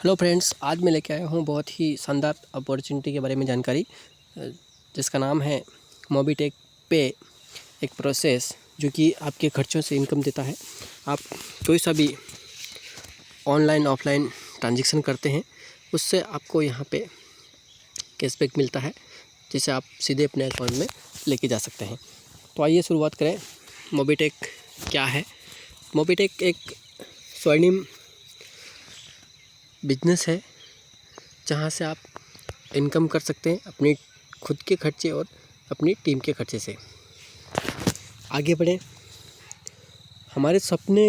Hello friends, आज मैं लेके आया हूँ बहुत ही शानदार अपॉर्चुनिटी के बारे में जानकारी, जिसका नाम है मोबीटेक पे। एक प्रोसेस जो कि आपके खर्चों से इनकम देता है। आप कोई सा भी ऑनलाइन ऑफलाइन ट्रांजैक्शन करते हैं उससे आपको यहाँ पे कैशबैक मिलता है, जिसे आप सीधे अपने अकाउंट में लेके जा सकते हैं। तो आइए शुरुआत करें। मोबीटेक क्या है? मोबीटेक एक स्वर्णिम बिजनेस है जहाँ से आप इनकम कर सकते हैं अपनी खुद के खर्चे और अपनी टीम के खर्चे से। आगे बढ़ें। हमारे सपने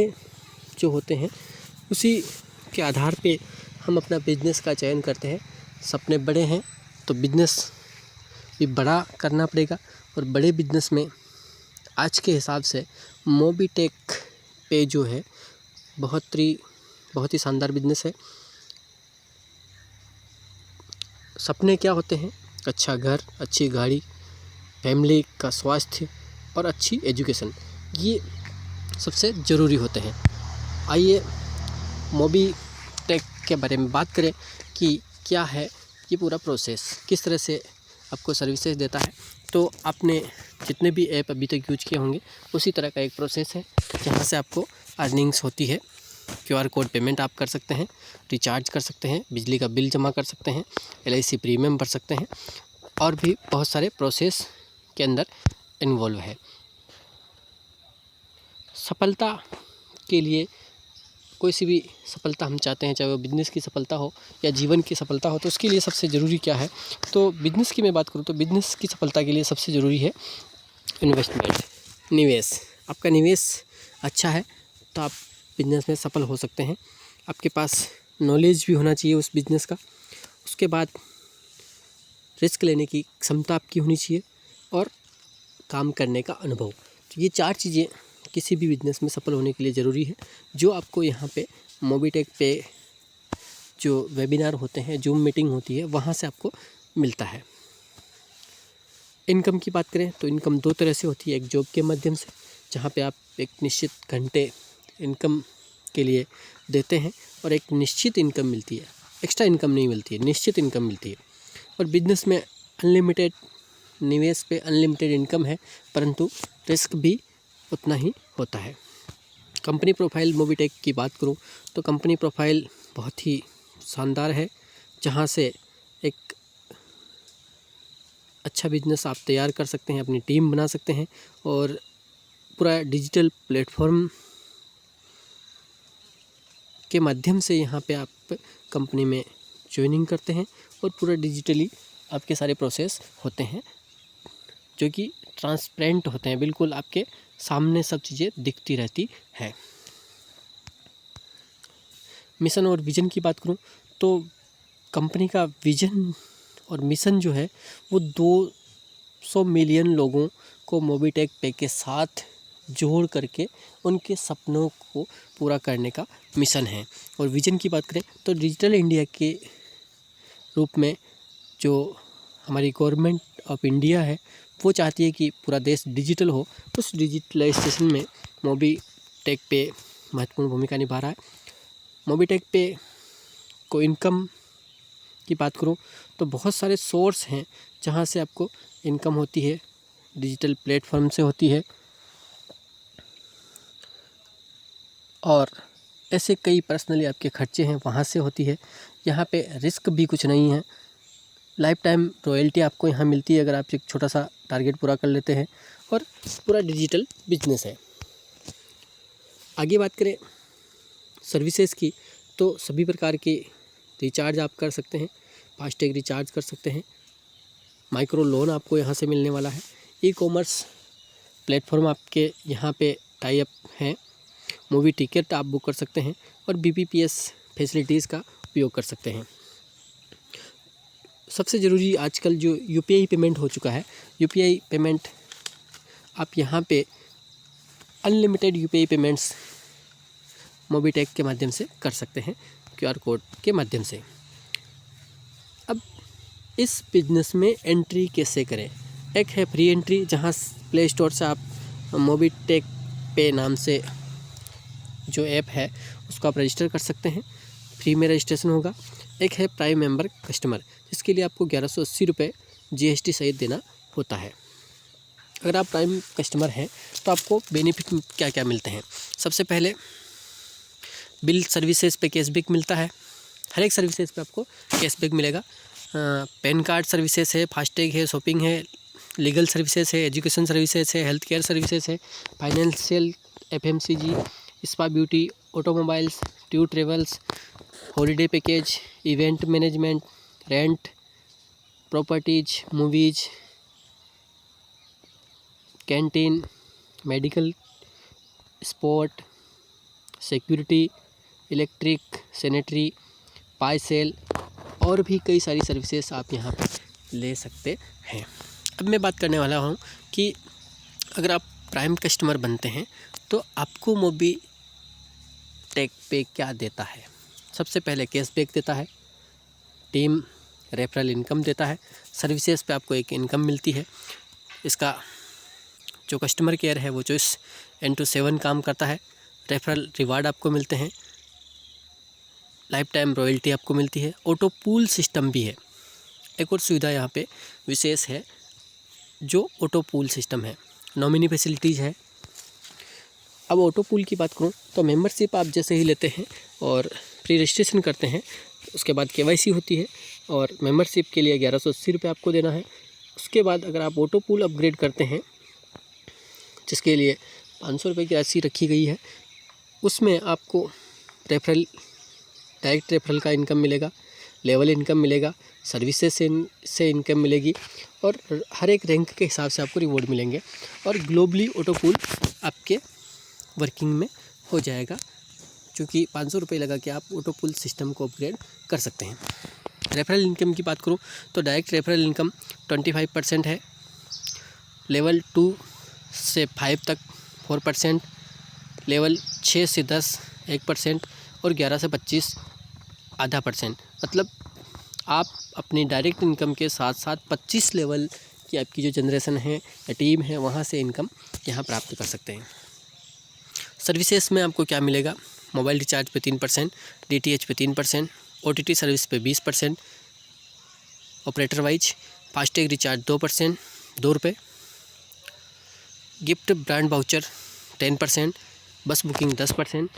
जो होते हैं उसी के आधार पे हम अपना बिजनेस का चयन करते हैं। सपने बड़े हैं तो बिजनेस भी बड़ा करना पड़ेगा, और बड़े बिजनेस में आज के हिसाब से मोबीटेक पे जो है बहुत ही शानदार बिजनेस है। सपने क्या होते हैं? अच्छा घर, अच्छी गाड़ी, फैमिली का स्वास्थ्य और अच्छी एजुकेशन, ये सबसे ज़रूरी होते हैं। आइए मोबीटेक के बारे में बात करें कि क्या है ये पूरा प्रोसेस, किस तरह से आपको सर्विसेज देता है। तो आपने जितने भी ऐप अभी तक यूज किए होंगे उसी तरह का एक प्रोसेस है जहाँ से आपको अर्निंग्स होती है। QR कोड पेमेंट आप कर सकते हैं, रिचार्ज कर सकते हैं, बिजली का बिल जमा कर सकते हैं, LIC प्रीमियम भर सकते हैं, और भी बहुत सारे प्रोसेस के अंदर इन्वॉल्व है। सफलता के लिए कोई सी भी सफलता हम चाहते हैं, चाहे वो बिज़नेस की सफलता हो या जीवन की सफलता हो, तो उसके लिए सबसे ज़रूरी क्या है? तो बिज़नेस की मैं बात करूँ तो बिज़नेस की सफलता के लिए सबसे ज़रूरी है इन्वेस्टमेंट, निवेश। आपका निवेश अच्छा है तो आप बिजनेस में सफल हो सकते हैं। आपके पास नॉलेज भी होना चाहिए उस बिज़नेस का। उसके बाद रिस्क लेने की क्षमता आपकी होनी चाहिए और काम करने का अनुभव। तो ये 4 चीज़ें किसी भी बिज़नेस में सफल होने के लिए ज़रूरी है, जो आपको यहाँ पे मोबीटेक पे जो वेबिनार होते हैं, जूम मीटिंग होती है, वहाँ से आपको मिलता है। इनकम की बात करें तो इनकम 2 तरह से होती है। एक जॉब के माध्यम से, जहाँ पे आप एक निश्चित घंटे इनकम के लिए देते हैं और एक निश्चित इनकम मिलती है, एक्स्ट्रा इनकम नहीं मिलती है, निश्चित इनकम मिलती है। और बिजनेस में अनलिमिटेड निवेश पे अनलिमिटेड इनकम है, परंतु रिस्क भी उतना ही होता है। कंपनी प्रोफाइल मोबीटेक की बात करूं तो कंपनी प्रोफाइल बहुत ही शानदार है, जहां से एक अच्छा बिजनेस आप तैयार कर सकते हैं, अपनी टीम बना सकते हैं, और पूरा डिजिटल प्लेटफॉर्म के माध्यम से यहाँ पे आप कंपनी में ज्वाइनिंग करते हैं और पूरा डिजिटली आपके सारे प्रोसेस होते हैं जो कि ट्रांसपेरेंट होते हैं, बिल्कुल आपके सामने सब चीज़ें दिखती रहती है। मिशन और विज़न की बात करूँ तो कंपनी का विज़न और मिशन जो है वो 200 मिलियन लोगों को मोबीटेक पे के साथ जोड़ करके उनके सपनों को पूरा करने का मिशन है। और विज़न की बात करें तो डिजिटल इंडिया के रूप में जो हमारी गवर्नमेंट ऑफ इंडिया है वो चाहती है कि पूरा देश डिजिटल हो। उस डिजिटलाइजेशन में मोबीटेक पे महत्वपूर्ण भूमिका निभा रहा है। मोबीटेक पे को इनकम की बात करूं तो बहुत सारे सोर्स हैं जहां से आपको इनकम होती है। डिजिटल प्लेटफॉर्म से होती है, और ऐसे कई पर्सनली आपके खर्चे हैं वहाँ से होती है। यहाँ पे रिस्क भी कुछ नहीं है। लाइफ टाइम रॉयल्टी आपको यहाँ मिलती है अगर आप एक छोटा सा टारगेट पूरा कर लेते हैं, और पूरा डिजिटल बिजनेस है। आगे बात करें सर्विसेज की तो सभी प्रकार के रिचार्ज आप कर सकते हैं, फास्टैग रिचार्ज कर सकते हैं, माइक्रो लोन आपको यहाँ से मिलने वाला है, ई-कॉमर्स प्लेटफॉर्म आपके यहाँ पे टाई अप हैं, मूवी टिकट आप बुक कर सकते हैं, और BPPS फैसिलिटीज़ का उपयोग कर सकते हैं। सबसे ज़रूरी आजकल जो UPI पेमेंट हो चुका है, UPI पेमेंट आप यहाँ पे अनलिमिटेड UPI पेमेंट्स मोबीटेक के माध्यम से कर सकते हैं, QR कोड के माध्यम से। अब इस बिज़नेस में एंट्री कैसे करें? एक है फ्री एंट्री, जहाँ प्ले स्टोर से आप मोबीटेक पे नाम से जो ऐप है उसको आप रजिस्टर कर सकते हैं। फ्री में रजिस्ट्रेशन होगा। एक है प्राइम मेंबर कस्टमर, जिसके लिए आपको 1180 रुपये GST सहित देना होता है। अगर आप प्राइम कस्टमर हैं तो आपको बेनिफिट क्या क्या मिलते हैं। सबसे पहले बिल सर्विसेज पे कैशबैक मिलता है। हर एक सर्विसेज पे आपको कैशबैक मिलेगा। पैन कार्ड सर्विसेज है, फास्टैग है, शॉपिंग है, लीगल सर्विसेज है, एजुकेशन सर्विसेज है, हेल्थ केयर सर्विसेज है, financial, FMCG, spa beauty, automobiles, tour travels, holiday package, event management, rent, properties, movies, canteen, medical, sport, security, electric, sanitary, parcel और भी कई सारी सर्विसेज आप यहाँ पर ले सकते हैं। अब मैं बात करने वाला हूँ कि अगर आप प्राइम कस्टमर बनते हैं तो आपको मोबीटेक पे क्या देता है। सबसे पहले कैशबैक देता है, टीम रेफरल इनकम देता है, सर्विसेज पे आपको एक इनकम मिलती है। इसका जो कस्टमर केयर है वो 24/7 काम करता है। रेफरल रिवार्ड आपको मिलते हैं, लाइफ टाइम रॉयल्टी आपको मिलती है, ऑटो पूल सिस्टम भी है। एक और सुविधा यहाँ पे विशेष है जो ऑटो पूल सिस्टम है, नॉमिनी फैसिलिटीज़ है। अब ऑटो पूल की बात करूँ तो मेंबरशिप आप जैसे ही लेते हैं और प्री रजिस्ट्रेशन करते हैं, उसके बाद KYC होती है और मेंबरशिप के लिए 1180 रुपये आपको देना है। उसके बाद अगर आप ऑटो पूल अपग्रेड करते हैं, जिसके लिए 500 रुपये की राशि रखी गई है, उसमें आपको रेफरल, डायरेक्ट रेफरल का इनकम मिलेगा, लेवल इनकम मिलेगा, सर्विसेज से इनकम मिलेगी और हर एक रैंक के हिसाब से आपको रिवॉर्ड मिलेंगे और ग्लोबली ऑटो पूल आपके वर्किंग में हो जाएगा, क्योंकि 500 रुपये लगा के आप ऑटो पूल सिस्टम को अपग्रेड कर सकते हैं। रेफरल इनकम की बात करूँ तो डायरेक्ट रेफरल इनकम 25% है, लेवल 2 से 5 तक 4%, लेवल 6 से 10 1% और 11 से 25 0.5%। मतलब आप अपनी डायरेक्ट इनकम के साथ साथ 25 लेवल की आपकी जो जनरेशन है या टीम है वहाँ से इनकम यहाँ प्राप्त कर सकते हैं। सर्विसेज में आपको क्या मिलेगा, मोबाइल रिचार्ज पे 3%, DTH पे 3%, OTT सर्विस पे 20%, ऑपरेटर वाइज फास्टैग रिचार्ज 2%, 2 रुपये, गिफ्ट ब्रांड वाउचर 10%, बस बुकिंग 10%,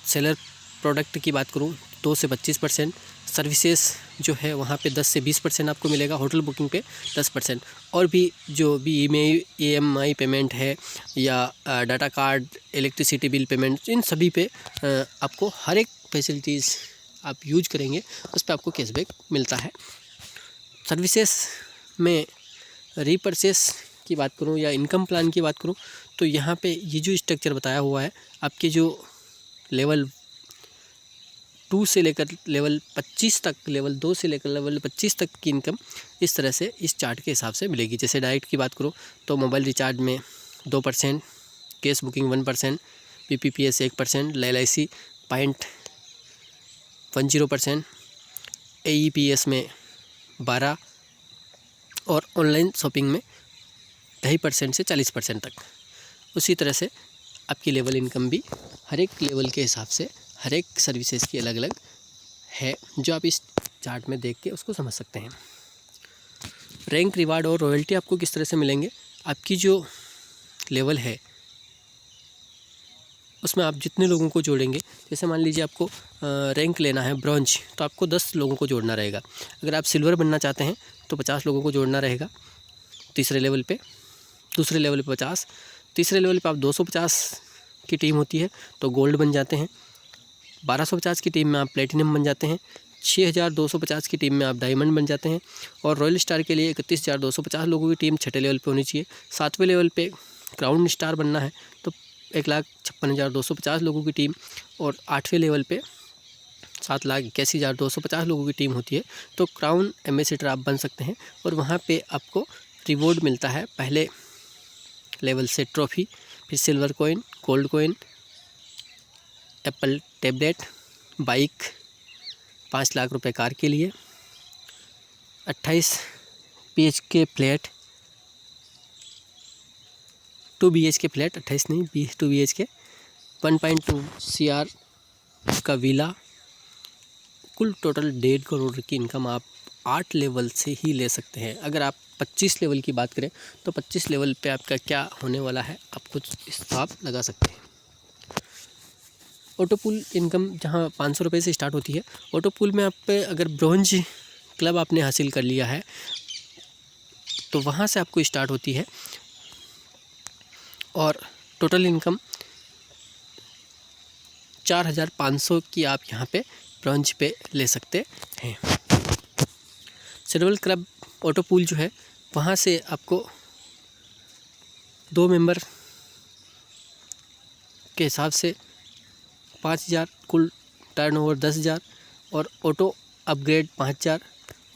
सेलर प्रोडक्ट की बात करूँ 2 से 25%, सर्विसेज जो है वहाँ पे 10 से 20% आपको मिलेगा, होटल बुकिंग पे 10% और भी जो भी EMI पेमेंट है या data card, electricity bill payment, इन सभी पे आपको हर एक फैसिलिटीज़ आप यूज करेंगे उस पर आपको कैशबैक मिलता है। सर्विसेज में रीपरचेस की बात करूँ या इनकम प्लान की बात करूँ तो यहाँ पे ये जो स्ट्रक्चर बताया हुआ है, आपके जो लेवल 2 से लेकर लेवल 25 तक, लेवल 2 से लेकर लेवल 25 तक की इनकम इस तरह से इस चार्ट के हिसाब से मिलेगी। जैसे डायरेक्ट की बात करूँ तो मोबाइल रिचार्ज में 2%, cash booking 1%, PPPS 1%, LIC 0.10%, AEPS में 12 और ऑनलाइन शॉपिंग में 2.5% से 40% तक। उसी तरह से आपकी लेवल इनकम भी हर एक लेवल के हिसाब से हर एक सर्विसेज की अलग अलग है, जो आप इस चार्ट में देख के उसको समझ सकते हैं। रैंक, रिवार्ड और रॉयल्टी आपको किस तरह से मिलेंगे, आपकी जो लेवल है उसमें आप जितने लोगों को जोड़ेंगे, जैसे मान लीजिए आपको रैंक लेना है ब्रॉन्ज, तो आपको 10 लोगों को जोड़ना रहेगा। अगर आप सिल्वर बनना चाहते हैं तो 50 लोगों को जोड़ना रहेगा तीसरे लेवल पे, दूसरे लेवल पे 50, तीसरे लेवल पे आप 250 की टीम होती है तो गोल्ड बन जाते हैं, 1250 की टीम में आप प्लेटिनम बन जाते हैं, 6250 की टीम में आप डायमंड बन जाते हैं और रॉयल स्टार के लिए 31250 लोगों की टीम छठे लेवल पे होनी चाहिए। 7वें लेवल पे क्राउन स्टार बनना है तो 1,56,250 लोगों की टीम और 8वें लेवल पे 7,81,250 लोगों की टीम होती है तो क्राउन एम्बेसडर आप बन सकते हैं और वहाँ पे आपको रिवॉर्ड मिलता है। पहले लेवल से ट्रॉफी, फिर silver coin, gold coin, Apple tablet, bike, 5 lakh रुपए कार के लिए, 28 BHK फ्लैट, 2 BHK फ्लैट, 28 नहीं 2 BHK, 1.2 CR का विला, कुल टोटल 1.5 करोड़ की इनकम आप 8 लेवल से ही ले सकते हैं। अगर आप 25 लेवल की बात करें तो 25 लेवल पे आपका क्या होने वाला है आप कुछ हिसाब लगा सकते हैं। ऑटो पूल इनकम जहां 500 रुपये से स्टार्ट होती है, ऑटो पूल में आप पे अगर ब्रॉन्ज क्लब आपने हासिल कर लिया है तो वहां से आपको स्टार्ट होती है और टोटल इनकम 4500 की आप यहाँ पे ब्रॉन्ज पे ले सकते हैं। सिल्वर क्लब ऑटो पूल जो है वहाँ से आपको 2 मेंबर के हिसाब से 5000, कुल टर्नओवर 10,000 और ऑटो अपग्रेड 5000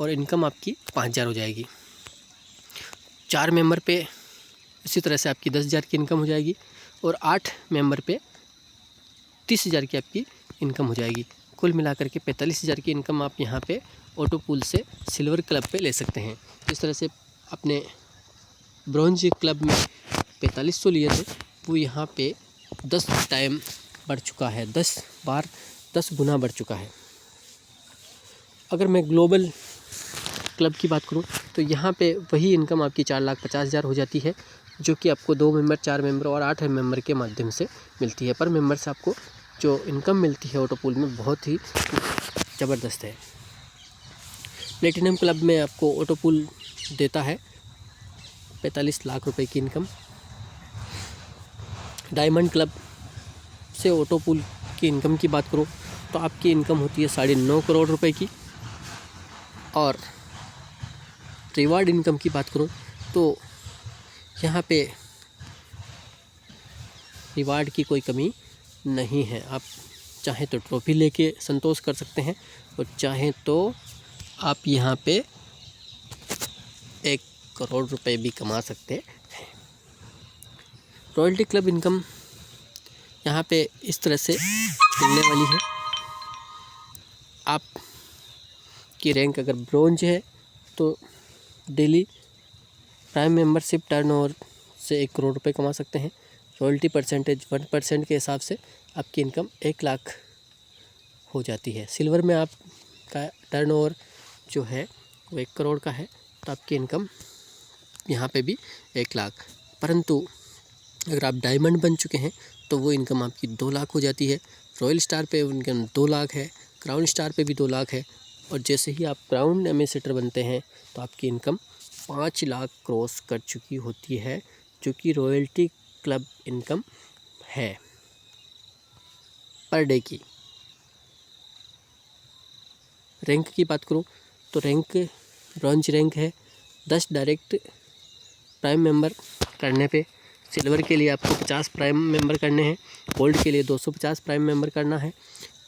और इनकम आपकी 5000 हो जाएगी। 4 मेंबर पे इसी तरह से आपकी 10,000 की इनकम हो जाएगी और 8 मेंबर पे 30,000 की आपकी इनकम हो जाएगी। कुल मिलाकर के 45,000 की इनकम आप यहाँ पे ऑटो पूल से सिल्वर क्लब पे ले सकते हैं। इस तरह से अपने ब्रॉन्ज क्लब में 4500 लिए थे, वो यहाँ पे 10 टाइम बढ़ चुका है, 10 गुना बढ़ चुका है। अगर मैं ग्लोबल क्लब की बात करूँ तो यहाँ पे वही इनकम आपकी 4,50,000 हो जाती है, जो कि आपको 2 मेंबर, 4 मेंबर और 8 मेंबर के माध्यम से मिलती है। पर मेंबर से आपको जो इनकम मिलती है ऑटो पूल में बहुत ही ज़बरदस्त है। प्लेटिनम क्लब में आपको ऑटो पूल देता है 45 लाख रुपए की इनकम। डायमंड क्लब से ऑटो पूल की इनकम की बात करूँ तो आपकी इनकम होती है 9.5 करोड़ रुपए की। और रिवार्ड इनकम की बात करूँ तो यहाँ पे रिवार्ड की कोई कमी नहीं है। आप चाहें तो ट्रॉफी लेके संतोष कर सकते हैं और चाहें तो आप यहाँ पे 1 करोड़ रुपए भी कमा सकते हैं। रॉयल्टी क्लब इनकम यहाँ पे इस तरह से मिलने वाली है। आप की रैंक अगर ब्रोंज है तो डेली प्राइम मेंबरशिप टर्नओवर से 1 करोड़ रुपए कमा सकते हैं। रॉयल्टी परसेंटेज 1% के हिसाब से आपकी इनकम 1 लाख हो जाती है। सिल्वर में आपका टर्नओवर जो है वो 1 करोड़ का है तो आपकी इनकम यहाँ पे भी 1 लाख। परंतु अगर आप डायमंड बन चुके हैं तो वो इनकम आपकी 2 लाख हो जाती है। रॉयल स्टार पे इनकम 2 लाख है, क्राउन स्टार पे भी 2 लाख है और जैसे ही आप क्राउन एम्बेसडर बनते हैं तो आपकी इनकम 5 लाख क्रॉस कर चुकी होती है, जो कि रॉयल्टी क्लब इनकम है पर डे की। रैंक की बात करूं तो रैंक ब्रॉन्ज रैंक है। 10 डायरेक्ट प्राइम मेंबर करने पे सिल्वर के लिए आपको 50 प्राइम मेंबर करने हैं, गोल्ड के लिए 250 प्राइम मेंबर करना है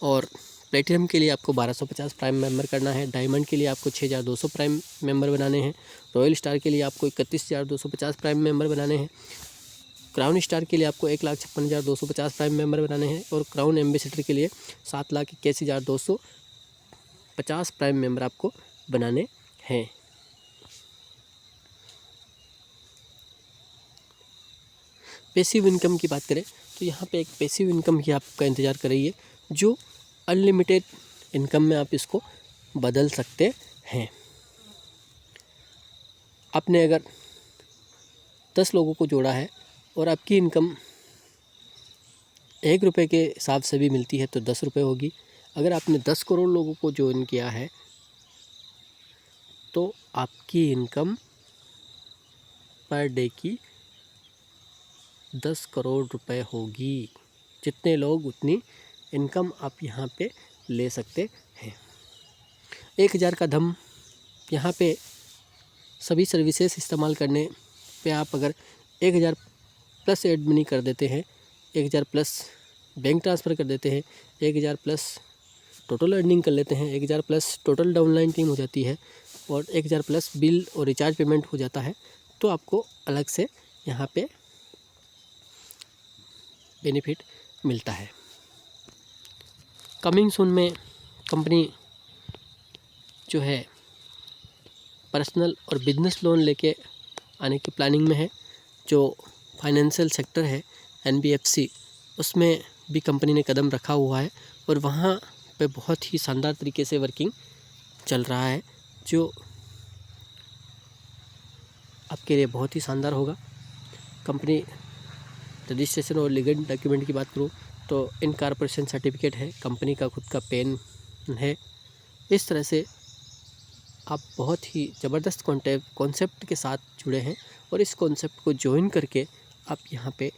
और प्लेटिनम के लिए आपको 1250 प्राइम मेंबर करना है। डायमंड के लिए आपको 6200 प्राइम मेंबर बनाने हैं। रॉयल स्टार के लिए आपको 31,250 प्राइम मेंबर बनाने हैं। क्राउन स्टार के लिए आपको 1,56,250 प्राइम मेंबर बनाने हैं और क्राउन एम्बेसडर के लिए 7,81,250 प्राइम मेंबर आपको बनाने हैं। पैसिव इनकम की बात करें तो यहाँ पे एक पैसिव इनकम ही आपका इंतज़ार कर रही है, जो अनलिमिटेड इनकम में आप इसको बदल सकते हैं। आपने अगर 10 लोगों को जोड़ा है और आपकी इनकम 1 रुपये के हिसाब से भी मिलती है तो 10 रुपये होगी। अगर आपने 10 करोड़ लोगों को ज्वाइन किया है तो आपकी इनकम पर डे की 10 करोड़ रुपए होगी। जितने लोग उतनी इनकम आप यहाँ पे ले सकते हैं। 1000 का धम यहाँ पे सभी सर्विसेज इस्तेमाल करने पे आप अगर 1000 प्लस एड मनी कर देते हैं, 1000 प्लस बैंक ट्रांसफ़र कर देते हैं, 1000 प्लस टोटल अर्निंग कर लेते हैं, 1000 प्लस टोटल डाउनलाइन टीम हो जाती है और 1000 प्लस बिल और रिचार्ज पेमेंट हो जाता है, तो आपको अलग से यहाँ पे बेनिफिट मिलता है। कमिंग सून में कंपनी जो है पर्सनल और बिजनेस लोन लेके आने की प्लानिंग में है। जो फाइनेंशियल सेक्टर है NBFC, उसमें भी कंपनी ने कदम रखा हुआ है और वहाँ पे बहुत ही शानदार तरीके से वर्किंग चल रहा है, जो आपके लिए बहुत ही शानदार होगा। कंपनी रजिस्ट्रेशन और लीगल डॉक्यूमेंट की बात करूँ तो इनकॉर्पोरेशन सर्टिफिकेट है, कंपनी का खुद का पेन है। इस तरह से आप बहुत ही ज़बरदस्त कॉन्सेप्ट के साथ जुड़े हैं और इस कॉन्सेप्ट को ज्वाइन करके आप यहाँ पे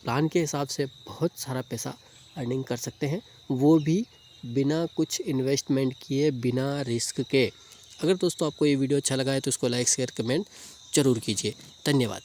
प्लान के हिसाब से बहुत सारा पैसा अर्निंग कर सकते हैं, वो भी बिना कुछ इन्वेस्टमेंट किए, बिना रिस्क के। अगर दोस्तों आपको ये वीडियो अच्छा लगा है तो इसको लाइक शेयर कमेंट ज़रूर कीजिए। धन्यवाद।